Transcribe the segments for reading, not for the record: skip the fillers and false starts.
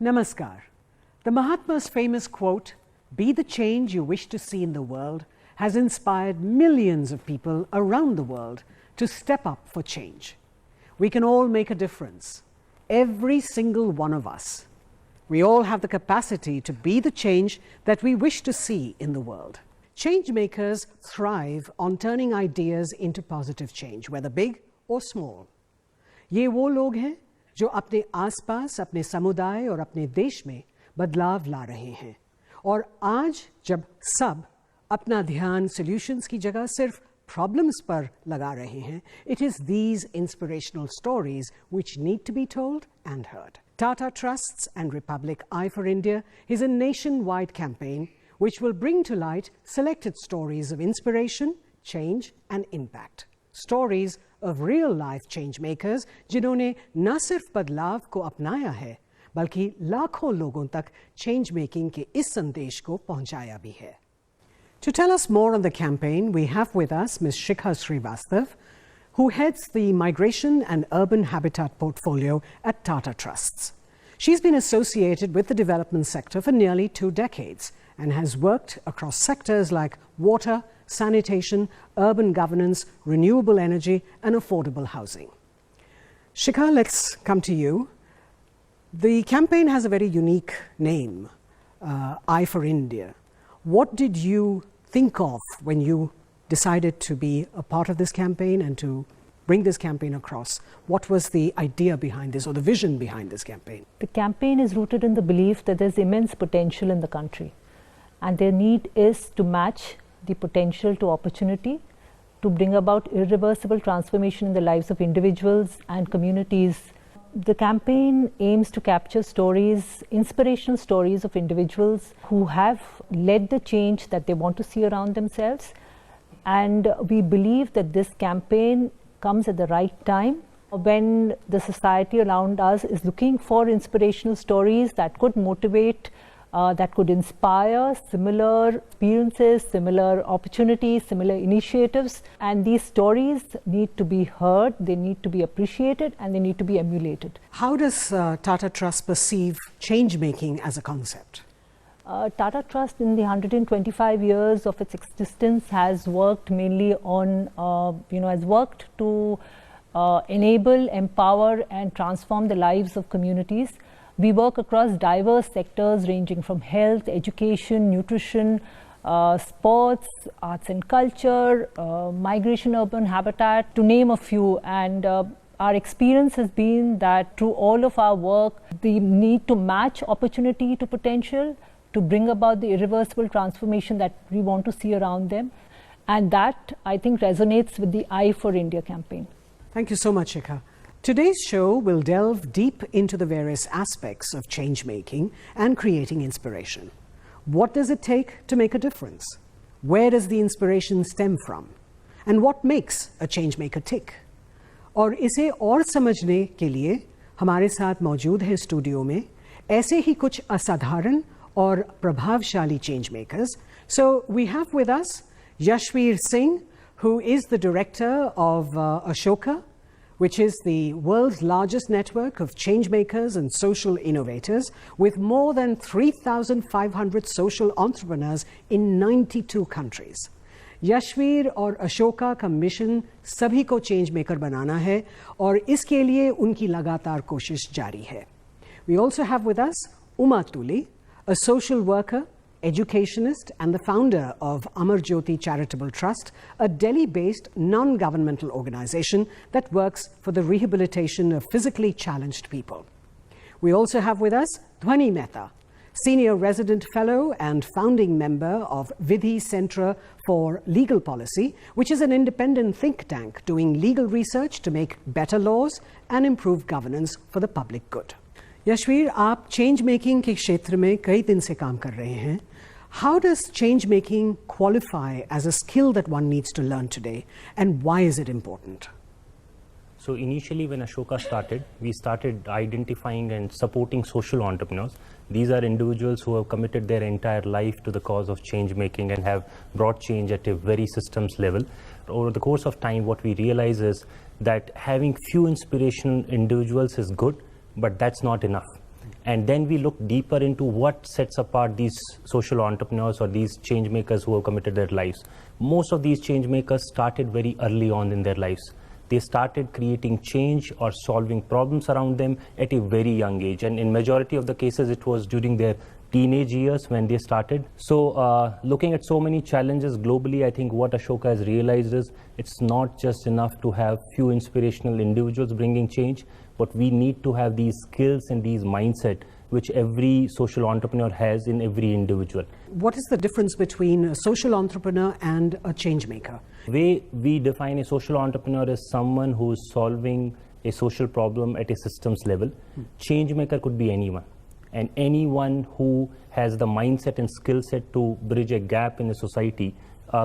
Namaskar. The Mahatma's famous quote, "Be the change you wish to see in the world," has inspired millions of people around the world to step up for change. We can all make a difference, every single one of us. We all have the capacity to be the change that we wish to see in the world. Change makers thrive on turning ideas into positive change, whether big or small. ये वो लोग हैं जो अपने आसपास, अपने समुदाय और अपने देश में बदलाव ला रहे हैं। और आज जब सब अपना ध्यान सॉल्यूशंस की जगह सिर्फ प्रॉब्लम्स पर लगा रहे हैं, it is these inspirational stories which need to be told and heard. Tata Trusts and Republic Eye for India is a nationwide campaign which will bring to light selected stories of inspiration, change and impact. Stories of real life change makers जिन्होंने न सिर्फ बदलाव को अपनाया है बल्कि लाखों लोगों तक change making के इस संदेश को पहुंचाया भी है. To tell us more on the campaign, we have with us Ms. Shikha Srivastav, who heads the Migration and Urban Habitat portfolio at Tata Trusts. She's been associated with the development sector for nearly 2 decades and has worked across sectors like water, sanitation, urban governance, renewable energy and affordable housing. Shikha, let's come to you. The campaign has a very unique name, Eye for India. What did you think of when you decided to be a part of this campaign and to bring this campaign across? What was the idea behind this or the vision behind this campaign? The campaign is rooted in the belief that there's immense potential in the country and their need is to match the potential to opportunity to bring about irreversible transformation in the lives of individuals and communities. The campaign aims to capture stories, inspirational stories of individuals who have led the change that they want to see around themselves. And we believe that this campaign comes at the right time when the society around us is looking for inspirational stories that could motivate, that could inspire similar experiences, similar opportunities, similar initiatives. And these stories need to be heard, they need to be appreciated, and they need to be emulated. How does Tata Trust perceive change making as a concept? Tata Trust in the 125 years of its existence has worked mainly on, has worked to enable, empower and transform the lives of communities. We work across diverse sectors ranging from health, education, nutrition, sports, arts and culture, migration, urban habitat, to name a few. And our experience has been that through all of our work, the need to match opportunity to potential, to bring about the irreversible transformation that we want to see around them. And that, I think, resonates with the Eye for India campaign. Thank you so much, Shikha. Today's show will delve deep into the various aspects of change making and creating inspiration. What does it take to make a difference? Where does the inspiration stem from? And what makes a change maker tick? और इसे और समझने के लिए हमारे साथ मौजूद हैं स्टूडियो में ऐसे ही कुछ असाधारण और प्रभावशाली change makers. So we have with us Yashveer Singh, who is the director of Ashoka, which is the world's largest network of change makers and social innovators with more than 3,500 social entrepreneurs in 92 countries. Yashveer और अशोका का mission सभी को change maker बनाना है और इसके लिए उनकी लगातार कोशिश जारी है. We also have with us Uma Tuli, a social worker, educationist and the founder of Amar Jyoti Charitable Trust, a Delhi-based non-governmental organization that works for the rehabilitation of physically challenged people. We also have with us Dhwani Mehta, Senior Resident Fellow and founding member of Vidhi Centre for Legal Policy, which is an independent think tank doing legal research to make better laws and improve governance for the public good. Yashveer, आप change making के क्षेत्र में कई दिन से काम कर रहे हैं. How does change making qualify as a skill that one needs to learn today, and why is it important? So initially when Ashoka started, we started identifying and supporting social entrepreneurs. These are individuals who have committed their entire life to the cause of change making and have brought change at a very systems level. Over the course of time, what we realize is that having few inspirational individuals is good, but that's not enough. And then we look deeper into what sets apart these social entrepreneurs or these change makers who have committed their lives. Most of these change makers started very early on in their lives. They started creating change or solving problems around them at a very young age. And in majority of the cases, it was during their teenage years when they started. So looking at so many challenges globally, I think what Ashoka has realized is it's not just enough to have few inspirational individuals bringing change, but we need to have these skills and these mindset which every social entrepreneur has in every individual. What is the difference between a social entrepreneur and a change maker? The way we define a social entrepreneur is someone who is solving a social problem at a systems level. Change maker could be anyone. And anyone who has the mindset and skill set to bridge a gap in the society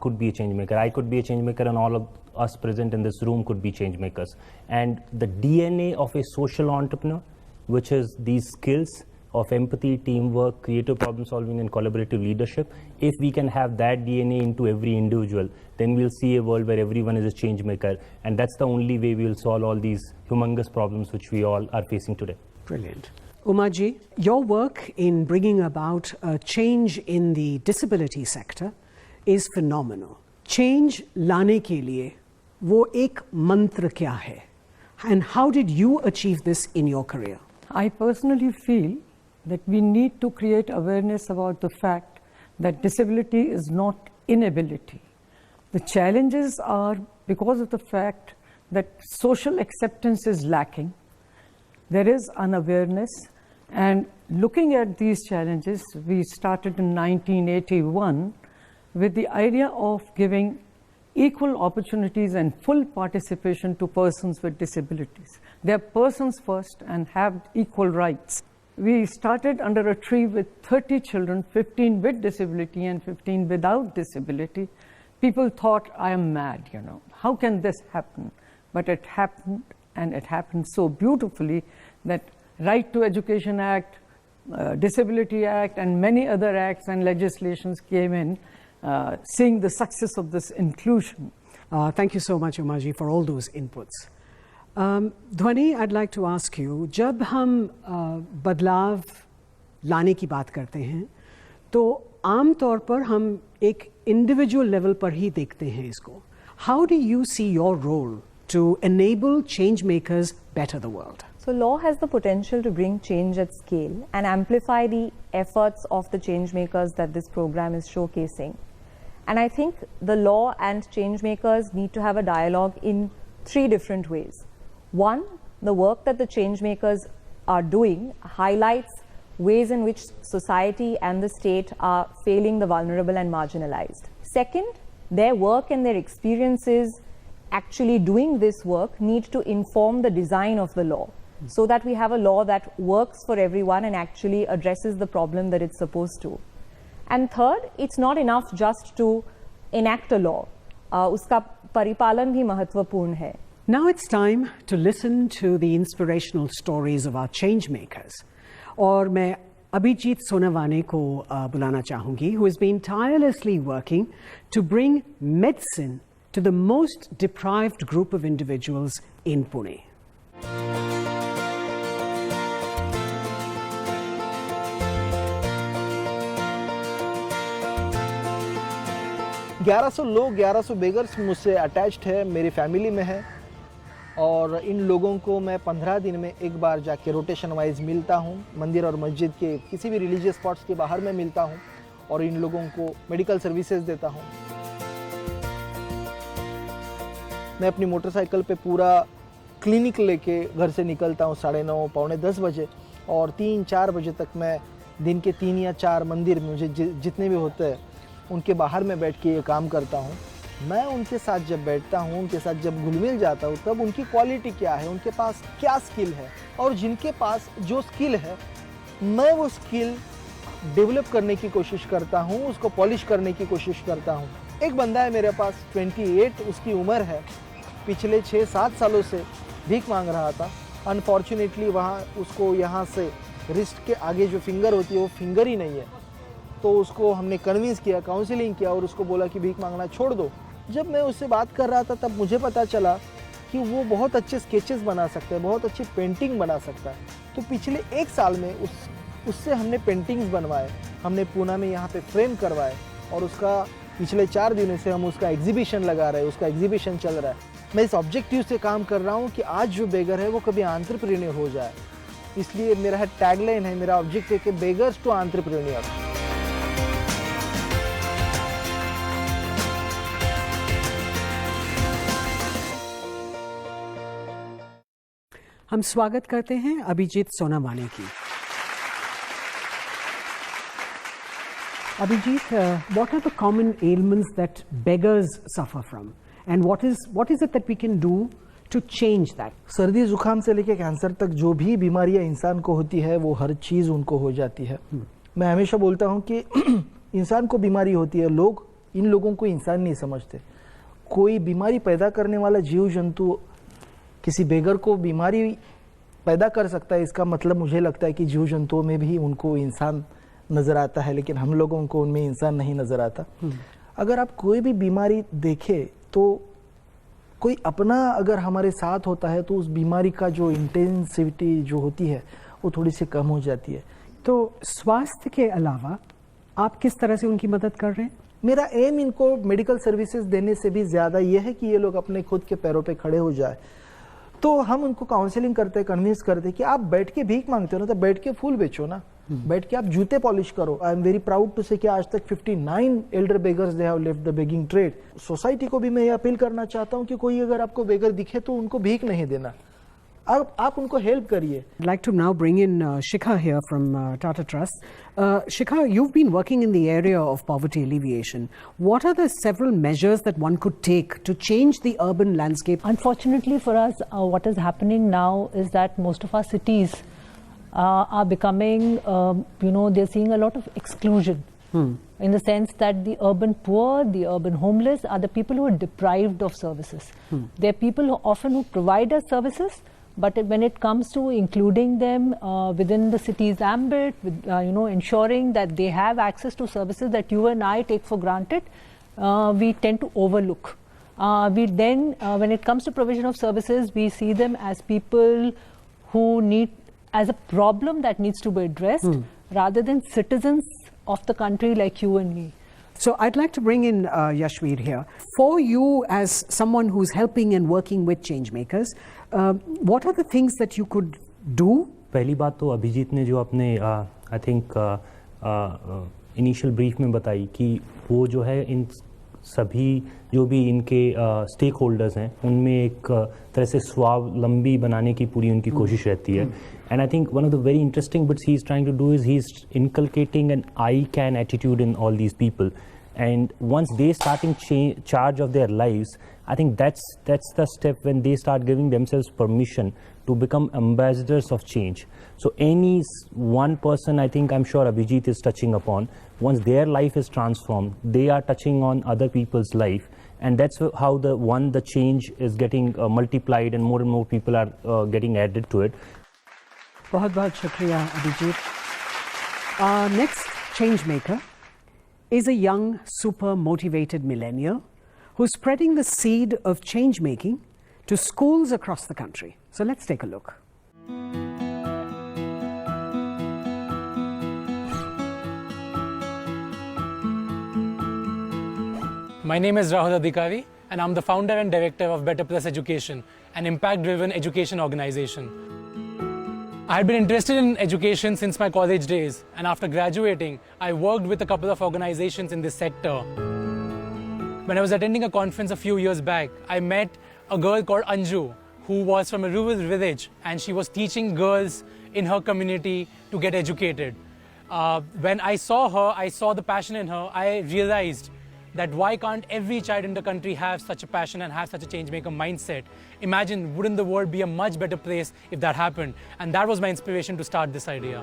could be a change maker. I could be a change maker, and all of us present in this room could be change makers. And the DNA of a social entrepreneur, which is these skills of empathy, teamwork, creative problem solving, and collaborative leadership, if we can have that DNA into every individual, then we'll see a world where everyone is a change maker. And that's the only way we will solve all these humongous problems which we all are facing today. Brilliant. Umaji, your work in bringing about a change in the disability sector is phenomenal. Change लाने के लिए वो एक मंत्र क्या है? And how did you achieve this in your career? I personally feel that we need to create awareness about the fact that disability is not inability. The challenges are because of the fact that social acceptance is lacking. There is unawareness, and looking at these challenges, we started in 1981 with the idea of giving equal opportunities and full participation to persons with disabilities. They are persons first and have equal rights. We started under a tree with 30 children, 15 with disability and 15 without disability. People thought, I am mad, you know. How can this happen? But it happened, and it happened so beautifully that Right to Education Act, Disability Act, and many other acts and legislations came in, seeing the success of this inclusion. Thank you so much, Umaji, for all those inputs. Dhwani, I'd like to ask you, जब हम बदलाव लाने की बात करते हैं, तो आम तौर पर हम एक individual level पर ही देखते हैं इसको. How do you see your role to enable change makers better the world? So law has the potential to bring change at scale and amplify the efforts of the change makers that this program is showcasing. And I think the law and change makers need to have a dialogue in 3 different ways. One, the work that the change makers are doing highlights ways in which society and the state are failing the vulnerable and marginalized. Second, their work and their experiences actually doing this work need to inform the design of the law, so that we have a law that works for everyone and actually addresses the problem that it's supposed to. And third, it's not enough just to enact a law. Uska paripalan bhi mahatvapurn hai. Now it's time to listen to the inspirational stories of our change makers. और मैं अभिजीत सोनावाने को बुलाना चाहूँगी, who has been tirelessly working to bring medicine to the most deprived group of individuals in Pune. $1100 लोग, 1100 beggars मुझसे attached है, मेरी family में है, और इन लोगों को मैं 15 दिन में एक बार जाके रोटेशन वाइज मिलता हूँ. मंदिर और मस्जिद के किसी भी रिलीजियस स्पॉट्स के बाहर में मिलता हूँ और इन लोगों को मेडिकल सर्विसेज देता हूँ. मैं अपनी मोटरसाइकिल पे पूरा क्लिनिक लेके घर से निकलता हूँ 9:30 पौने 10 बजे, और 3-4 बजे तक मैं दिन के 3 या 4 मंदिर मुझे जितने भी होते हैं उनके बाहर में बैठ के ये काम करता हूँ. मैं उनके साथ जब बैठता हूँ, उनके साथ जब घुल मिल जाता हूँ, तब उनकी क्वालिटी क्या है, उनके पास क्या स्किल है, और जिनके पास जो स्किल है मैं वो स्किल डेवलप करने की कोशिश करता हूँ, उसको पॉलिश करने की कोशिश करता हूँ. एक बंदा है मेरे पास, 28 उसकी उम्र है, पिछले 6-7 सालों से भीख मांग रहा था. अनफॉर्चुनेटली वहाँ उसको यहाँ से रिस्ट के आगे जो फिंगर होती है वो फिंगर ही नहीं है, तो उसको हमने कन्विंस किया, काउंसलिंग किया और उसको बोला कि भीख मांगना छोड़ दो. जब मैं उससे बात कर रहा था तब मुझे पता चला कि वो बहुत अच्छे स्केचेस बना सकता है, बहुत अच्छी पेंटिंग बना सकता है। तो पिछले 1 साल में उससे हमने पेंटिंग्स बनवाए, हमने पूना में यहाँ पे फ्रेम करवाए और उसका पिछले 4 दिनों से हम उसका एग्जीबिशन लगा रहे हैं, उसका एग्जीबिशन चल रहा है। मैं इस ऑब्जेक्टिव से काम कर रहा हूँ कि आज जो बेगर है वो कभी एंटरप्रेन्योर हो जाए। इसलिए मेरा टैगलाइन है, मेरा ऑब्जेक्ट है कि बेगर्स टू एंटरप्रेन्योर। हम स्वागत करते हैं अभिजीत सोनावाने की। Abhijit, what are the common ailments that beggars suffer from, and what is it that we can do to change that? सर्दी जुकाम से लेकर कैंसर तक जो भी बीमारियां इंसान को होती है वो हर चीज़ उनको हो जाती है। मैं हमेशा बोलता हूं कि इंसान को बीमारी होती है, लोग इन लोगों को इंसान नहीं समझते। कोई बीमारी पैदा करने वाला जीव जंतु किसी बेगर को बीमारी पैदा कर सकता है, इसका मतलब मुझे लगता है कि जीव जंतुओं में भी उनको इंसान नज़र आता है, लेकिन हम लोगों को उनमें इंसान नहीं नज़र आता। अगर आप कोई भी बीमारी देखें तो कोई अपना अगर हमारे साथ होता है तो उस बीमारी का जो इंटेंसिटी जो होती है वो थोड़ी सी कम हो जाती है। तो स्वास्थ्य के अलावा आप किस तरह से उनकी मदद कर रहे हैं? मेरा एम इनको मेडिकल सर्विसेज देने से भी ज़्यादा ये है कि ये लोग अपने खुद के पैरों पे खड़े हो जाए। तो हम उनको काउंसलिंग करते हैं, कन्विंस करते हैं कि आप बैठ के भीख मांगते हो ना, तो बैठ के फूल बेचो ना, बैठ के आप जूते पॉलिश करो। I am very proud to say कि आज तक 59 elder beggars they have left the begging trade. Society को भी मैं ये अपील करना चाहता हूँ कि कोई अगर आपको बेगर दिखे तो उनको भीख नहीं देना, अब आप उनको हेल्प करिए। I'd like to now bring in Shikha here from Tata Trust. Shikha, you've been working in the area of poverty alleviation. What are the several measures that one could take to change the urban landscape? Unfortunately for us, what is happening now is that most of our cities are becoming, they're seeing a lot of exclusion. In the sense that the urban poor, the urban homeless are the people who are deprived of services. They're people who often provide us services, but when it comes to including them within the city's ambit, with, ensuring that they have access to services that you and I take for granted, we tend to overlook. We then, when it comes to provision of services, we see them as people who need, as a problem that needs to be addressed, rather than citizens of the country like you and me. So I'd like to bring in Yashveer here. For you as someone who's helping and working with changemakers, what are the things that you could do? पहली बात तो अभिजीत ने जो अपने I think initial brief में बताई कि वो जो है इन सभी जो भी इनके स्टेक होल्डर्स हैं उनमें एक तरह से स्वावलंबी बनाने की पूरी उनकी कोशिश रहती है। And I think one of the very interesting bits he's trying to do is he's inculcating an I can attitude in all these people. And once they start in charge of their lives, I think that's the step when they start giving themselves permission to become ambassadors of change. So any one person, I think I'm sure Abhijit is touching upon, once their life is transformed, they are touching on other people's life. And that's how the change is getting multiplied and more people are getting added to it. बहुत बहुत शुक्रिया Abhijit. Our next changemaker is a young, super motivated millennial who's spreading the seed of change making to schools across the country. So let's take a look. My name is Rahul Adhikari, and I'm the founder and director of Better Plus Education, an impact-driven education organization. I had been interested in education since my college days, and after graduating, I worked with a couple of organizations in this sector. When I was attending a conference a few years back, I met a girl called Anju, who was from a rural village, and she was teaching girls in her community to get educated. When I saw her, I saw the passion in her, I realized that why can't every child in the country have such a passion and have such a change-maker mindset? Imagine, wouldn't the world be a much better place if that happened? And that was my inspiration to start this idea.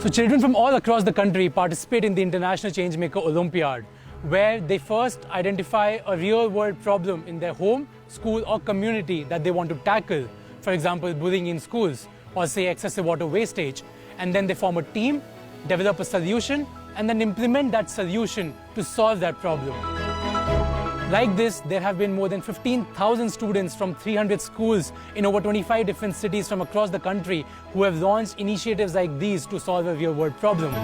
So children from all across the country participate in the International Changemaker Olympiad, where they first identify a real-world problem in their home, school or community that they want to tackle. For example, bullying in schools, or say excessive water wastage. And then they form a team, develop a solution, and then implement that solution to solve that problem. Like this, there have been more than 15,000 students from 300 schools in over 25 different cities from across the country who have launched initiatives like these to solve a real-world problem.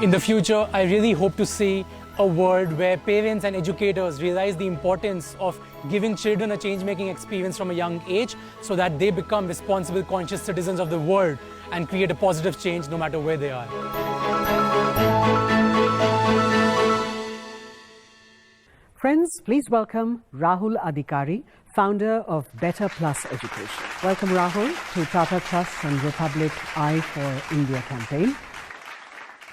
In the future, I really hope to see a world where parents and educators realize the importance of giving children a change-making experience from a young age so that they become responsible, conscious citizens of the world and create a positive change no matter where they are. Friends, please welcome Rahul Adhikari, founder of Better Plus Education. Welcome, Rahul, to Tata Trust and Republic I for India campaign.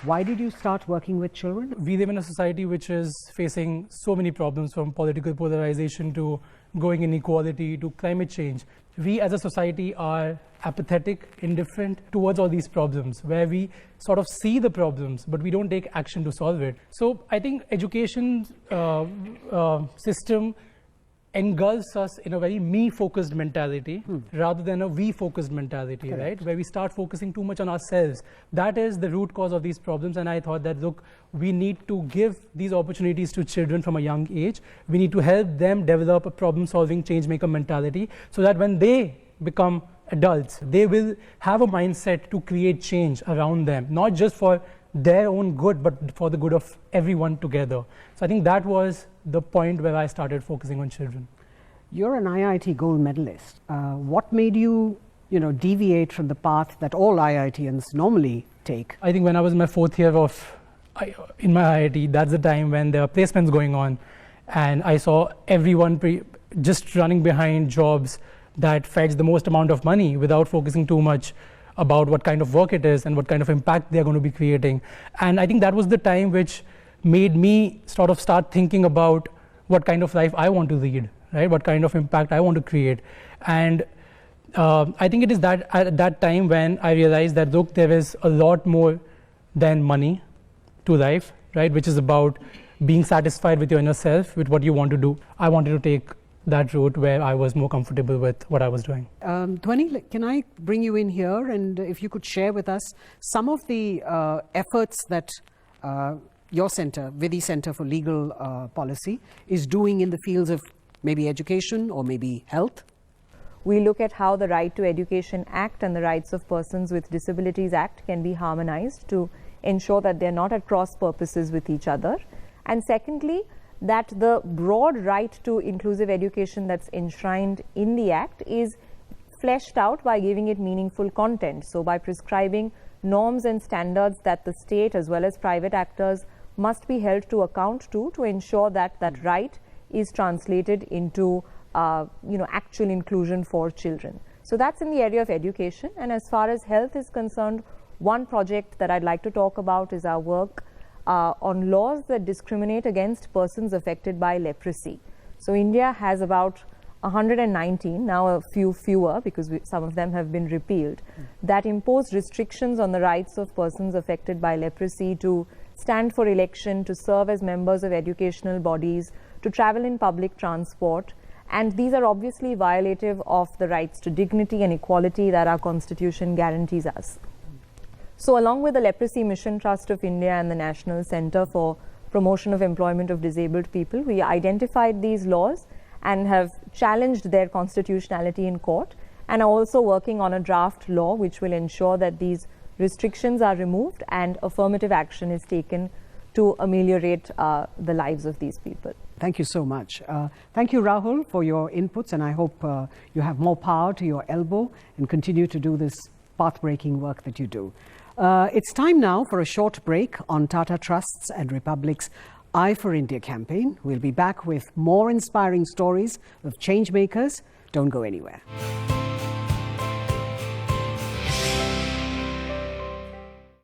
Why did you start working with children? We live in a society which is facing so many problems, from political polarization to growing inequality to climate change. We as a society are apathetic, indifferent towards all these problems, where we sort of see the problems, but we don't take action to solve it. So I think education system engulfs us in a very me-focused mentality rather than a we-focused mentality, right? Where we start focusing too much on ourselves. That is the root cause of these problems, and I thought that, look, we need to give these opportunities to children from a young age. We need to help them develop a problem-solving, change-maker mentality so that when they become adults, they will have a mindset to create change around them, not just for their own good, but for the good of everyone together. So I think that was the point where I started focusing on children. You're an IIT gold medalist. What made you, deviate from the path that all IITians normally take? I think when I was in my fourth year in my IIT, that's the time when there are placements going on, and I saw everyone just running behind jobs that fetch the most amount of money without focusing too much about what kind of work it is and what kind of impact they're going to be creating. And I think that was the time which made me sort of start thinking about what kind of life I want to lead, right? What kind of impact I want to create. And I think it is that at that time when I realized that, look, there is a lot more than money to life, right? Which is about being satisfied with your inner self, with what you want to do. I wanted to take that route where I was more comfortable with what I was doing. Dhwani, can I bring you in here, and if you could share with us some of the efforts that your center, Vidhi Center for Legal Policy, is doing in the fields of maybe education or maybe health? We look at how the Right to Education Act and the Rights of Persons with Disabilities Act can be harmonized to ensure that they're not at cross purposes with each other. And secondly, that the broad right to inclusive education that's enshrined in the Act is fleshed out by giving it meaningful content. So by prescribing norms and standards that the state as well as private actors must be held to account to ensure that that right is translated into actual inclusion for children. So that's in the area of education. And as far as health is concerned, one project that I'd like to talk about is our work on laws that discriminate against persons affected by leprosy. So India has about 119, now a few fewer because some of them have been repealed, that impose restrictions on the rights of persons affected by leprosy to stand for election, to serve as members of educational bodies, to travel in public transport. And these are obviously violative of the rights to dignity and equality that our Constitution guarantees us. So along with the Leprosy Mission Trust of India and the National Center for Promotion of Employment of Disabled People, we identified these laws and have challenged their constitutionality in court, and are also working on a draft law which will ensure that these restrictions are removed and affirmative action is taken to ameliorate the lives of these people. Thank you so much. Thank you, Rahul, for your inputs, and I hope you have more power to your elbow and continue to do this path-breaking work that you do. It's time now for a short break on Tata Trust's and Republic's I for India campaign. We'll be back with more inspiring stories of change makers. Don't go anywhere.